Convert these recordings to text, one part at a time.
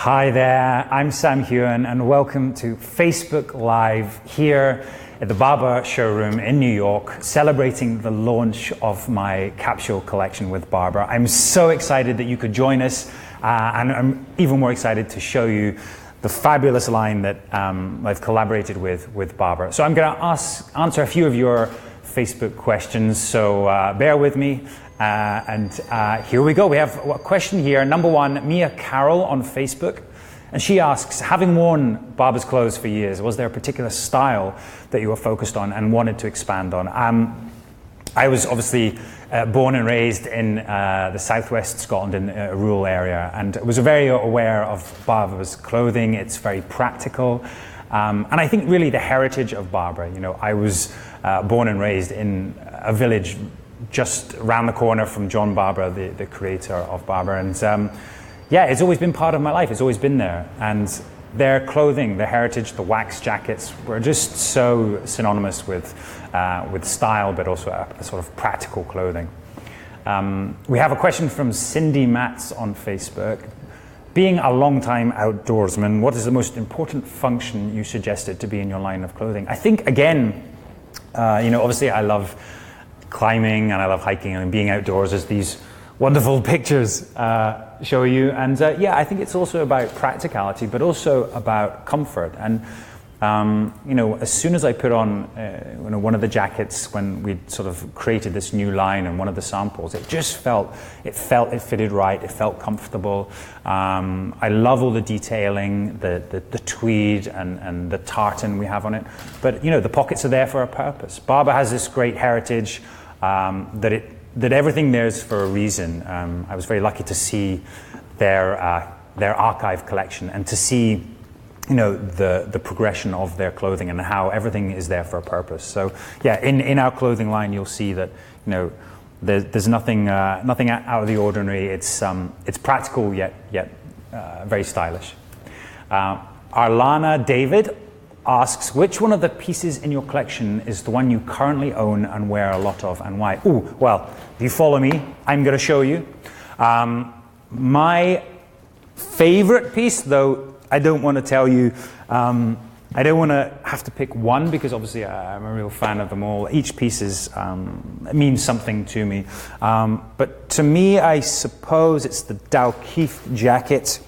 Hi there, I'm Sam Heughan and welcome to Facebook Live here at the Barbour showroom in New York, celebrating the launch of my capsule collection with Barbour. I'm so excited that you could join us and I'm even more excited to show you the fabulous line that I've collaborated with Barbour. So I'm going to answer a few of your Facebook questions, so bear with me. Here we go. We have a question here. Number one, Mia Carroll on Facebook. And she asks, having worn Barbour's clothes for years, was there a particular style that you were focused on and wanted to expand on? I was obviously born and raised in the southwest Scotland in a rural area, and was very aware of Barbour's clothing. It's very practical. And I think really the heritage of Barbour, you know, I was born and raised in a village just around the corner from John Barbour, the creator of Barbour. And yeah, it's always been part of my life. It's always been there. And their clothing, their heritage, the wax jackets were just so synonymous with style, but also a sort of practical clothing. We have a question from Cindy Matz on Facebook. Being a long-time outdoorsman, what is the most important function you suggested to be in your line of clothing? I think, again, you know, obviously I love climbing and I love hiking, and being outdoors, as these wonderful pictures show you. And yeah, I think it's also about practicality, but also about comfort. And you know, as soon as I put on you know, one of the jackets when we sort of created this new line and one of the samples, it just felt it fitted right. It felt comfortable. I love all the detailing, the tweed and the tartan we have on it. But you know, the pockets are there for a purpose. Barbour has this great heritage that everything there's for a reason. I was very lucky to see their archive collection and to see, you know, the progression of their clothing and how everything is there for a purpose. So yeah, in our clothing line, you'll see that, you know, there's nothing out of the ordinary. It's practical yet very stylish. Arlana David asks, which one of the pieces in your collection is the one you currently own and wear a lot of, and why? Ooh, well, if you follow me, I'm going to show you. My favorite piece, though I don't want to tell you, I don't want to have to pick one, because obviously I'm a real fan of them all. Each piece means something to me. But to me, I suppose it's the Dalkeith jacket.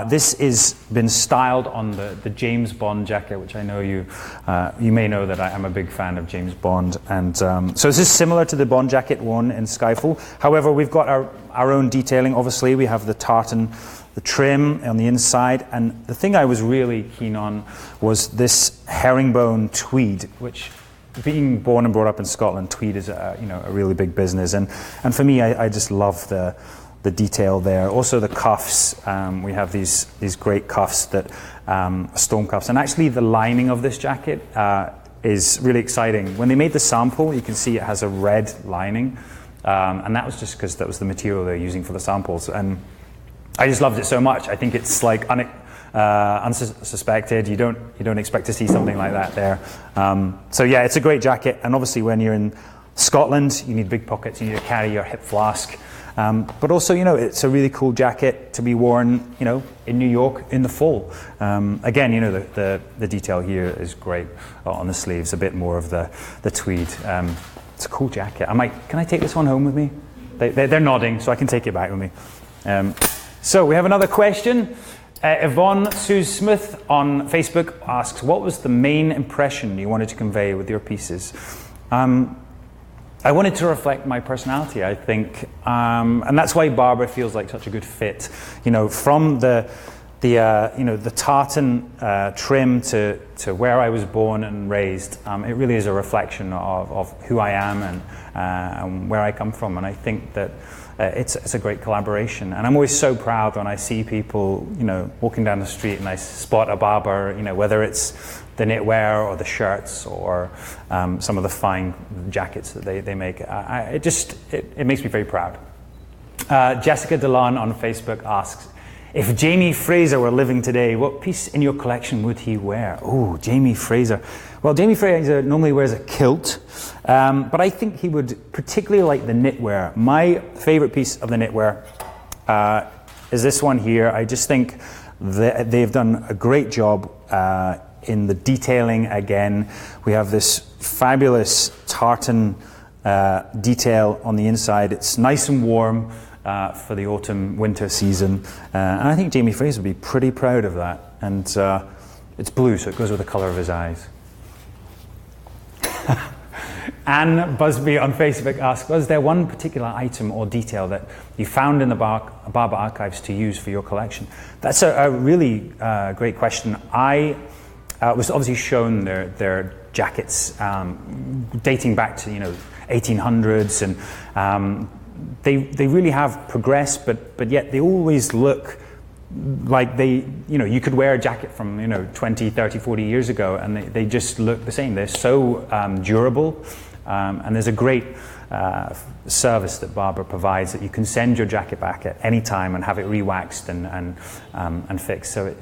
This has been styled on the James Bond jacket, which I know you may know that I am a big fan of James Bond. And so this is similar to the Bond jacket worn in Skyfall. However, we've got our own detailing. Obviously, we have the tartan, the trim on the inside. And the thing I was really keen on was this herringbone tweed, which, being born and brought up in Scotland, tweed is a really big business. And for me, I just love the detail there. Also the cuffs, we have these great cuffs that storm cuffs, and actually the lining of this jacket is really exciting. When they made the sample, you can see it has a red lining, and that was just because that was the material they're using for the samples, and I just loved it so much. I think it's like unsuspected. You don't expect to see something like that there. So yeah, it's a great jacket, and obviously when you're in Scotland, you need big pockets. You need to carry your hip flask. But also, you know, it's a really cool jacket to be worn, you know, in New York in the fall. Again, you know, the detail here is great on the sleeves, a bit more of the tweed. It's a cool jacket. Can I take this one home with me? They're nodding, so I can take it back with me. So we have another question. Yvonne Sue Smith on Facebook asks, what was the main impression you wanted to convey with your pieces? I wanted to reflect my personality, I think, and that's why Barbour feels like such a good fit. You know, from the tartan trim to where I was born and raised, it really is a reflection of who I am and where I come from. And I think that it's a great collaboration. And I'm always so proud when I see people, you know, walking down the street and I spot a Barbour, you know, whether it's the knitwear or the shirts or some of the fine jackets that they make. It makes me very proud. Jessica Delan on Facebook asks, if Jamie Fraser were living today, what piece in your collection would he wear? Oh, Jamie Fraser. Well, Jamie Fraser normally wears a kilt, but I think he would particularly like the knitwear. My favorite piece of the knitwear is this one here. I just think that they've done a great job in the detailing. Again, we have this fabulous tartan detail on the inside. It's nice and warm for the autumn-winter season, and I think Jamie Fraser would be pretty proud of that. And it's blue, so it goes with the colour of his eyes. Anne Busby on Facebook asks, was there one particular item or detail that you found in the Barbour archives to use for your collection? That's a really great question. I was obviously shown their jackets dating back to 1800s, and they really have progressed, but yet they always look like you could wear a jacket from 20, 30, 40 years ago, and they just look the same. They're so durable, and there's a great service that Barbour provides that you can send your jacket back at any time and have it re-waxed and fixed. So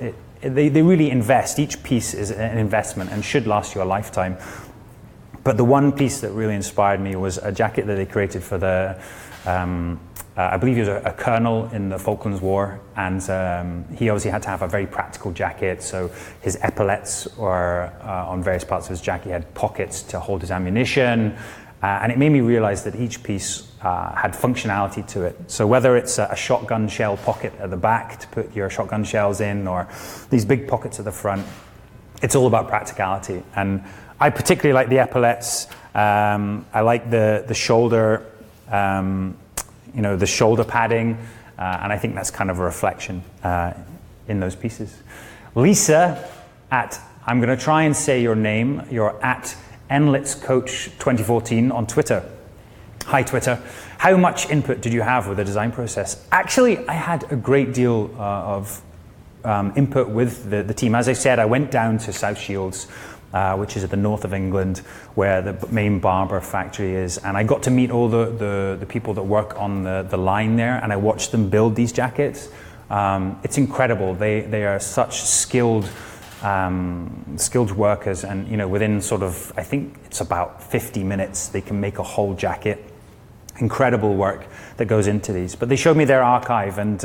they really invest. Each piece is an investment and should last you a lifetime. But the one piece that really inspired me was a jacket that they created for the I believe he was a colonel in the Falklands War, and he obviously had to have a very practical jacket, so his epaulettes were on various parts of his jacket. He had pockets to hold his ammunition, and it made me realize that each piece had functionality to it. So whether it's a shotgun shell pocket at the back to put your shotgun shells in, or these big pockets at the front, it's all about practicality. And I particularly like the epaulettes. I like the shoulder the shoulder padding, and I think that's kind of a reflection in those pieces. Lisa I'm going to try and say your name, you're at EnlitzCoach 2014 on Twitter. Hi Twitter. How much input did you have with the design process? Actually, I had a great deal of input with the team. As I said, I went down to South Shields, which is at the north of England, where the main Barbour factory is, and I got to meet all the people that work on the line there, and I watched them build these jackets. It's incredible. They are such skilled workers, and within sort of, I think it's about 50 minutes, they can make a whole jacket. Incredible work that goes into these. But they showed me their archive, and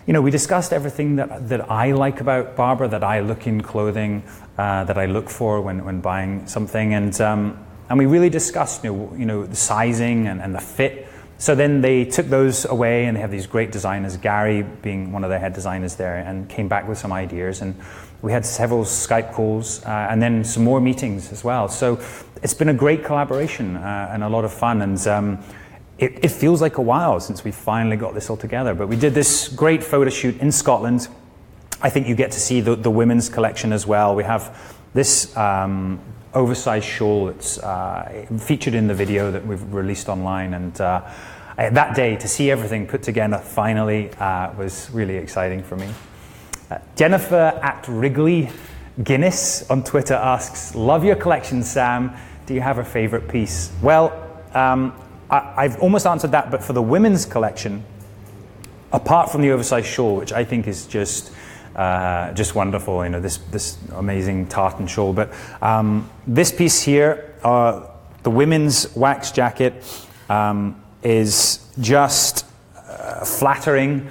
we discussed everything that I like about Barbour, that I look in clothing, that I look for when buying something, and we really discussed the sizing and the fit. So then they took those away, and they have these great designers, Gary being one of their head designers there, and came back with some ideas, and we had several Skype calls and then some more meetings as well. So it's been a great collaboration and a lot of fun, and it feels like a while since we finally got this all together, but we did this great photo shoot in Scotland. I think you get to see the women's collection as well. We have this oversized shawl that's featured in the video that we've released online, and that day to see everything put together finally was really exciting for me. Jennifer at Wrigley Guinness on Twitter asks, love your collection, Sam. Do you have a favorite piece? Well, I've almost answered that, but for the women's collection, apart from the oversized shawl, which I think is just wonderful, this amazing tartan shawl, but this piece here, the women's wax jacket, is just flattering,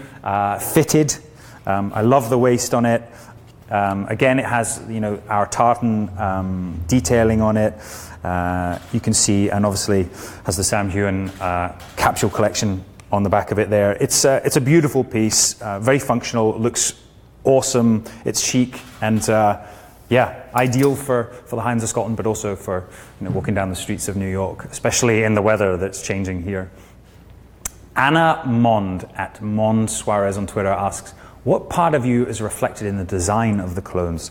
fitted. I love the waist on it. Again, it has our tartan detailing on it. You can see, and obviously has the Sam Heughan capsule collection on the back of it there. It's a beautiful piece, very functional, looks awesome, it's chic, and ideal for the Highlands of Scotland, but also for walking down the streets of New York, especially in the weather that's changing here. Anna Mond at Mond Suarez on Twitter asks, what part of you is reflected in the design of the clones?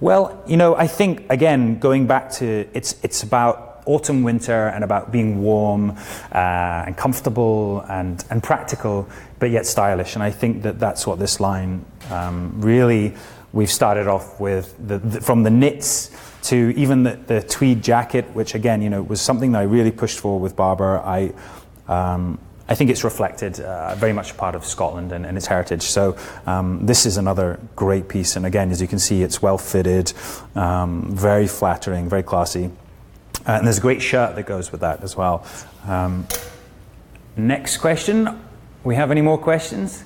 Well, I think, again, going back to, it's about autumn, winter, and about being warm and comfortable and practical, but yet stylish. And I think that's what this line really, we've started off with, from the knits to even the tweed jacket, which again, was something that I really pushed for with Barbour. I think it's reflected very much part of Scotland and its heritage. So this is another great piece. And again, as you can see, it's well fitted, very flattering, very classy. And there's a great shirt that goes with that as well. Next question. We have any more questions?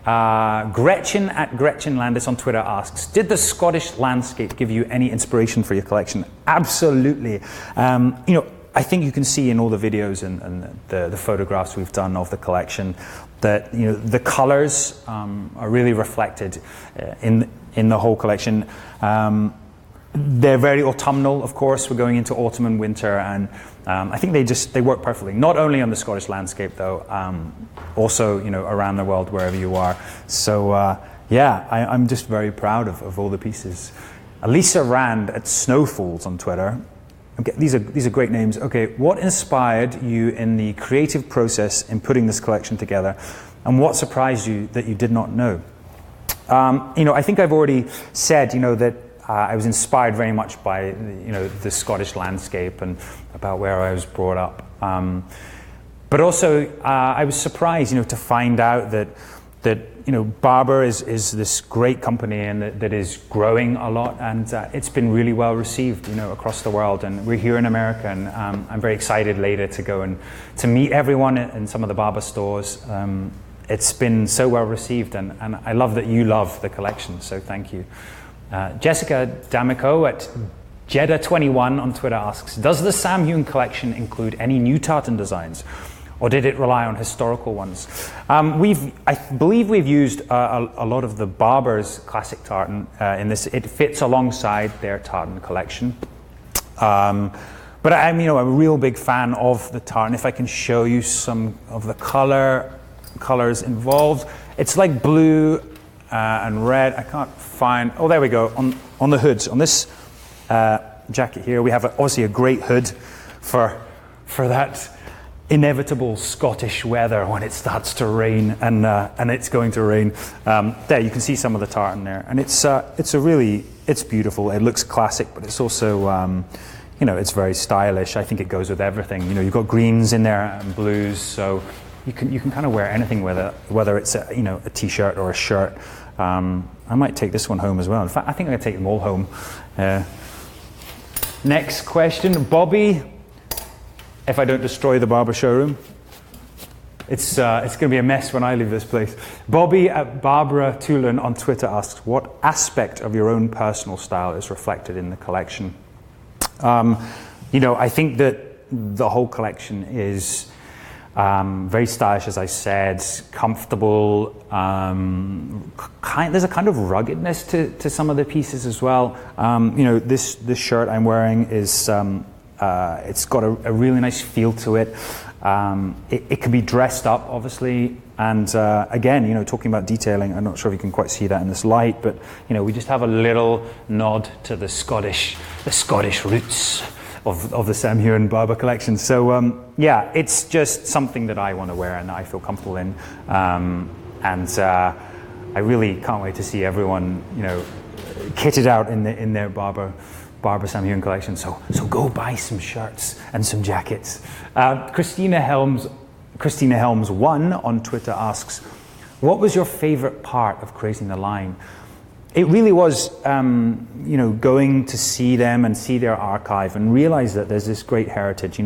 Gretchen at Gretchen Landis on Twitter asks, did the Scottish landscape give you any inspiration for your collection? Absolutely. I think you can see in all the videos and the photographs we've done of the collection that the colors are really reflected in the whole collection. They're very autumnal, of course. We're going into autumn and winter, and I think they work perfectly. Not only on the Scottish landscape, though, also around the world, wherever you are. So I'm just very proud of all the pieces. Elisa Rand at Snowfalls on Twitter. Okay, these are great names. Okay, what inspired you in the creative process in putting this collection together, and what surprised you that you did not know? I think I've already said that I was inspired very much by the Scottish landscape and about where I was brought up. But also I was surprised to find out that Barbour is this great company and that is growing a lot, and it's been really well received across the world, and we're here in America, and I'm very excited later to go and to meet everyone in some of the Barbour stores. It's been so well received, and I love that you love the collection, so thank you. Jessica D'Amico at Jeddah21 on Twitter asks, does the Sam Heughan collection include any new tartan designs, or did it rely on historical ones? I believe we've used a lot of the Barbour's classic tartan in this. It fits alongside their tartan collection. But I'm a real big fan of the tartan. If I can show you some of the colors involved. It's like blue and red. I can't find, oh there we go, on the hoods. On this jacket here we have obviously a great hood for that inevitable Scottish weather when it starts to rain, and it's going to rain. There you can see some of the tartan there, and it's beautiful. It looks classic, but it's also it's very stylish. I think it goes with everything. You've got greens in there and blues, so you can kind of wear anything with it, whether it's a t-shirt or a shirt. I might take this one home as well. In fact, I think I'm going to take them all home. Next question, Bobby. If I don't destroy the Barbour showroom, it's going to be a mess when I leave this place. Bobby at Barbara Tulin on Twitter asks, what aspect of your own personal style is reflected in the collection? I think that the whole collection is very stylish, as I said, comfortable. There's a kind of ruggedness to some of the pieces as well. This shirt I'm wearing is it's got a really nice feel to it. It can be dressed up, obviously, and again, talking about detailing, I'm not sure if you can quite see that in this light, but we just have a little nod to the Scottish roots of the Sam Heughan Barbour collection. So yeah, it's just something that I want to wear and that I feel comfortable in, and I really can't wait to see everyone kitted out in their Barbour Sam Heughan collection. So go buy some shirts and some jackets. Christina Helms 1 on Twitter asks, what was your favorite part of creating the line? It really was, going to see them and see their archive and realize that there's this great heritage.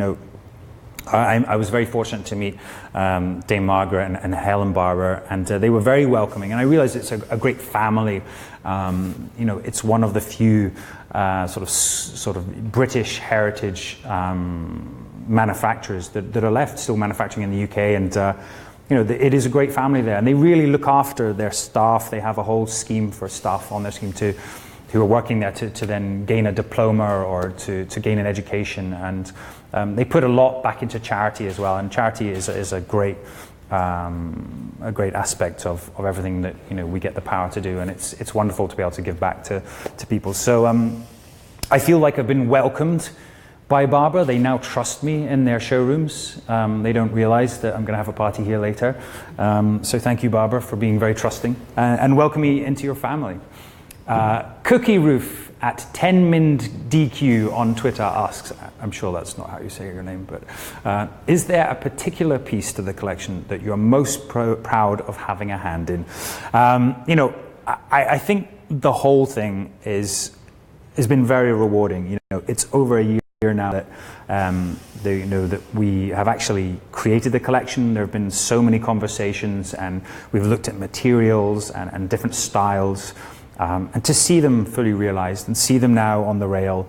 I was very fortunate to meet Dame Margaret and Helen Barbour, and they were very welcoming. And I realized it's a great family. It's one of the few sort of British heritage manufacturers that are left still manufacturing in the UK, and it is a great family there, and they really look after their staff. They have a whole scheme for staff on their scheme who are working there to then gain a diploma or to gain an education, and they put a lot back into charity as well. And charity is a great aspect of everything that we get the power to do, and it's wonderful to be able to give back to people. So I feel like I've been welcomed by Barbour. They now trust me in their showrooms. They don't realize that I'm going to have a party here later. So thank you, Barbour, for being very trusting and welcome me into your family. Cookie Roof at 10MindDQ on Twitter asks, I'm sure that's not how you say your name, but is there a particular piece to the collection that you're most proud of having a hand in? I think the whole thing has been very rewarding. It's over a year now that that we have actually created the collection. There have been so many conversations, and we've looked at materials and different styles, and to see them fully realized and see them now on the rail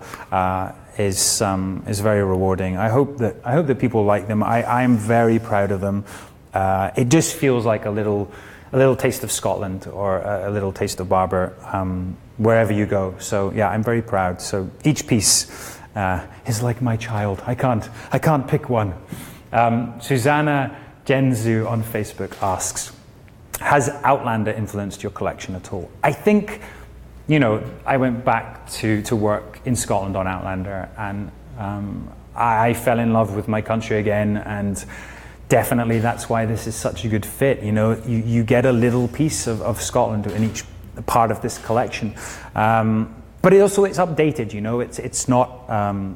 is very rewarding. I hope that people like them. I am very proud of them. It just feels like a little taste of Scotland, or a little taste of Barbour, wherever you go. So yeah, I'm very proud. So each piece is like my child. I can't pick one. Susanna Genzu on Facebook asks, has Outlander influenced your collection at all? I think, I went back to work in Scotland on Outlander, and I fell in love with my country again, and definitely that's why this is such a good fit. You get a little piece of Scotland in each part of this collection. But it's updated,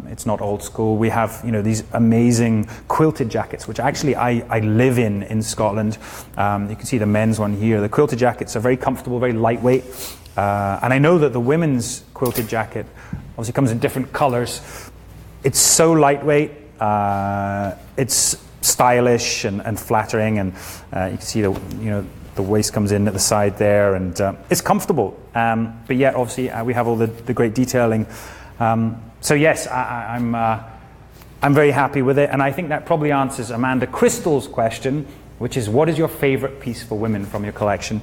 it's not old school. We have, these amazing quilted jackets, which actually I live in Scotland. You can see the men's one here. The quilted jackets are very comfortable, very lightweight. And I know that the women's quilted jacket obviously comes in different colors. It's so lightweight. It's stylish and flattering, and you can see the waist comes in at the side there, and it's comfortable, but yet obviously we have all the great detailing. So yes, I'm very happy with it, and I think that probably answers Amanda Crystal's question, which is, what is your favorite piece for women from your collection?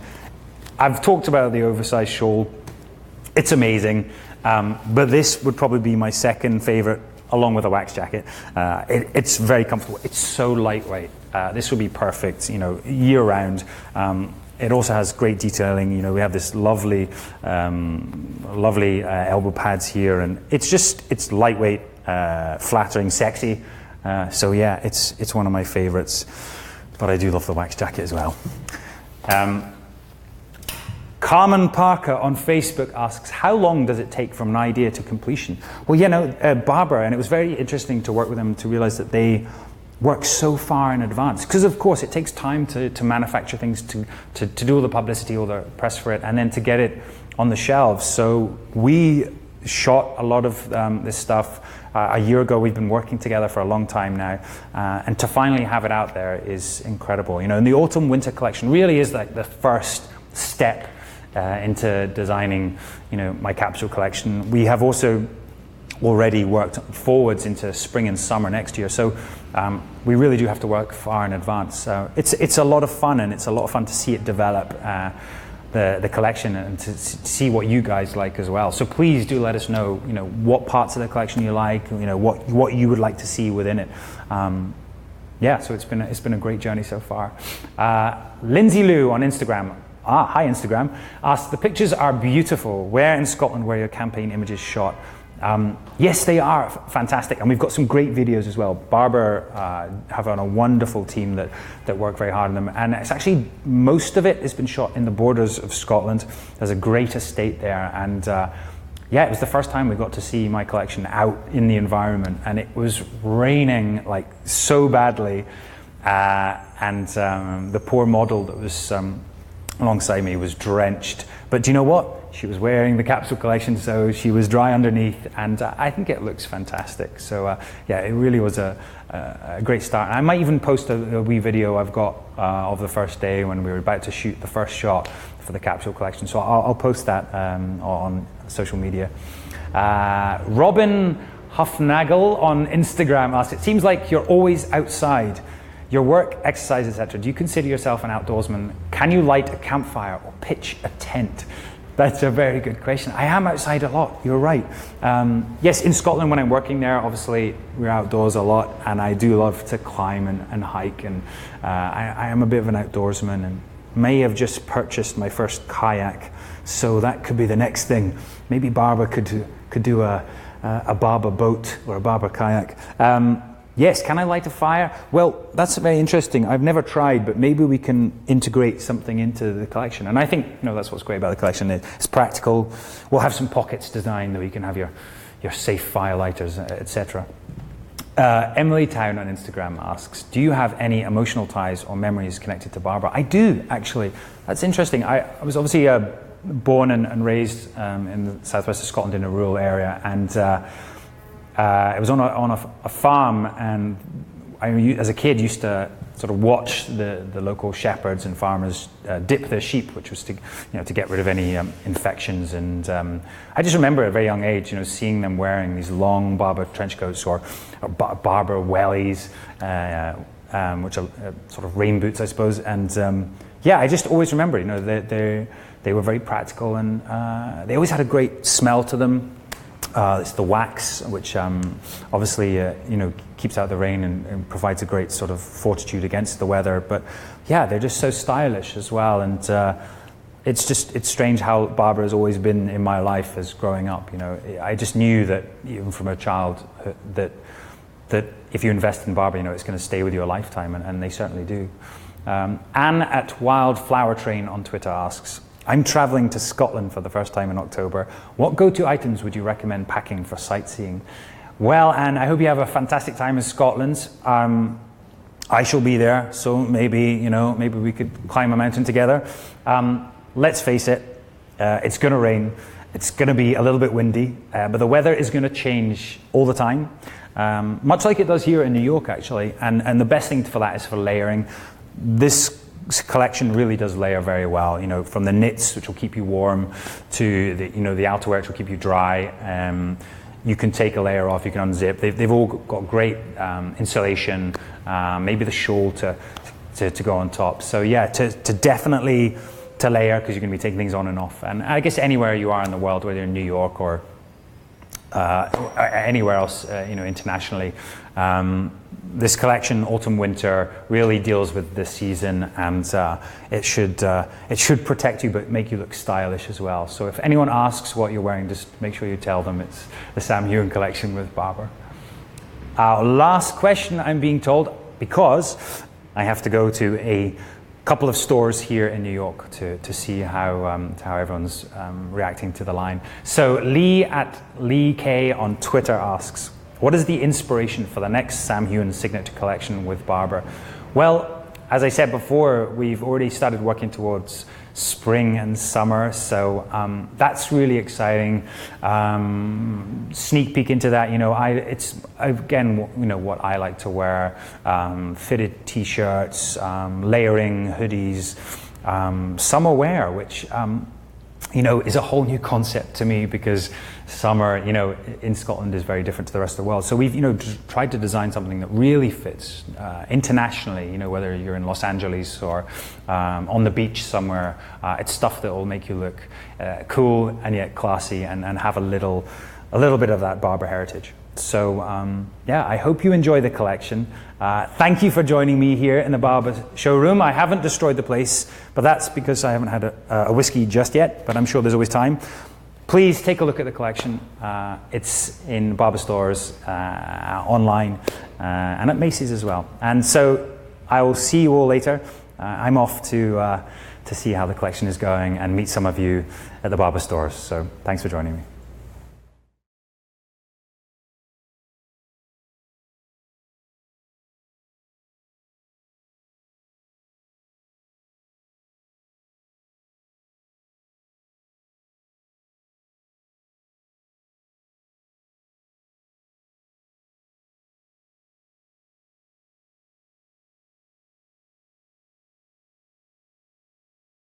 I've talked about the oversized shawl. It's amazing, but this would probably be my second favorite, along with a wax jacket. It's very comfortable. It's so lightweight. This would be perfect, year round. It also has great detailing. We have this lovely elbow pads here, and it's lightweight, flattering, sexy. So yeah, it's one of my favorites. But I do love the wax jacket as well. Carmen Parker on Facebook asks, how long does it take from an idea to completion? Well, Barbour, and it was very interesting to work with them to realize that they work so far in advance, because of course it takes time to manufacture things, to do all the publicity, all the press for it, and then to get it on the shelves. So we shot a lot of this stuff a year ago. We've been working together for a long time now, and to finally have it out there is incredible. And the autumn winter collection really is like the first step into designing, my capsule collection. We have also already worked forwards into spring and summer next year, so we really do have to work far in advance. It's a lot of fun, and it's a lot of fun to see it develop, the collection, and to see what you guys like as well. So please do let us know, what parts of the collection you like, what you would like to see within it. Yeah, so it's been a great journey so far. Lindsay Lou on Instagram. Hi Instagram, asks, the pictures are beautiful. Where in Scotland were your campaign images shot? Yes, they are fantastic, and we've got some great videos as well. Barbour have a wonderful team that work very hard on them, and it's actually, most of it has been shot in the borders of Scotland. There's a great estate there, and yeah, it was the first time we got to see my collection out in the environment, and it was raining like so badly, and the poor model that was alongside me was drenched. But do you know what? She was wearing the capsule collection, so she was dry underneath, and I think it looks fantastic. So yeah, it really was a great start. And I might even post a wee video I've got of the first day when we were about to shoot the first shot for the capsule collection. So I'll post that on social media. Robin Huffnagel on Instagram asks, it seems like you're always outside. Your work, exercise, etc. Do you consider yourself an outdoorsman? Can you light a campfire or pitch a tent? That's a very good question. I am outside a lot, you're right. Yes, in Scotland when I'm working there, obviously we're outdoors a lot, and I do love to climb and hike, and I am a bit of an outdoorsman, and may have just purchased my first kayak, so that could be the next thing. Maybe Barbour could do a Barbour boat or a Barbour kayak. Yes, can I light a fire? Well, that's very interesting. I've never tried, but maybe we can integrate something into the collection. And I think, that's what's great about the collection. It's practical. We'll have some pockets designed that you can have your safe fire lighters, etc. Emily Town on Instagram asks, do you have any emotional ties or memories connected to Barbour? I do, actually. That's interesting. I was obviously born and raised in the southwest of Scotland in a rural area, and it was on a farm, and as a kid, used to sort of watch the local shepherds and farmers dip their sheep, which was to, to get rid of any infections. And I just remember at a very young age, seeing them wearing these long Barbour trench coats or Barbour wellies, which are sort of rain boots, I suppose. And I just always remember, they were very practical, and they always had a great smell to them. It's the wax, which obviously keeps out the rain and provides a great sort of fortitude against the weather. But yeah, they're just so stylish as well. And it's strange how Barbour has always been in my life as growing up. I just knew that even from a child that if you invest in Barbour, it's going to stay with you a lifetime, and they certainly do. Anne at Wildflower Train on Twitter asks, I'm traveling to Scotland for the first time in October. What go-to items would you recommend packing for sightseeing? Well, Anne, I hope you have a fantastic time in Scotland. I shall be there, so maybe we could climb a mountain together. Let's face it, it's going to rain. It's going to be a little bit windy, but the weather is going to change all the time, much like it does here in New York, actually. And the best thing for that is for layering. This collection really does layer very well, from the knits, which will keep you warm, to the outerwear, which will keep you dry. You can take a layer off, you can unzip. They've all got great insulation, maybe the shawl to go on top. So yeah, to definitely to layer, because you're going to be taking things on and off. And I guess anywhere you are in the world, whether in New York or anywhere else, internationally, this collection, autumn winter, really deals with this season, and it should protect you but make you look stylish as well. So if anyone asks what you're wearing, just make sure you tell them it's the Sam Heughan collection with Barbour. Our last question, I'm being told, because I have to go to a couple of stores here in New York to see how everyone's reacting to the line. So Lee at Lee K on Twitter asks, what is the inspiration for the next Sam Heughan signature collection with Barbour? Well, as I said before, we've already started working towards spring and summer, so that's really exciting. Sneak peek into that, it's again, what I like to wear: fitted t-shirts, layering hoodies, summer wear, which is a whole new concept to me, because summer, in Scotland is very different to the rest of the world. So we've, tried to design something that really fits internationally, whether you're in Los Angeles or on the beach somewhere. It's stuff that will make you look cool and yet classy, and have a little bit of that Barbour heritage. So I hope you enjoy the collection. Thank you for joining me here in the Barbour showroom. I haven't destroyed the place, but that's because I haven't had a whiskey just yet, but I'm sure there's always time. Please take a look at the collection. It's in Barbour stores, online, and at Macy's as well. And so I will see you all later. I'm off to see how the collection is going and meet some of you at the Barbour stores. So thanks for joining me.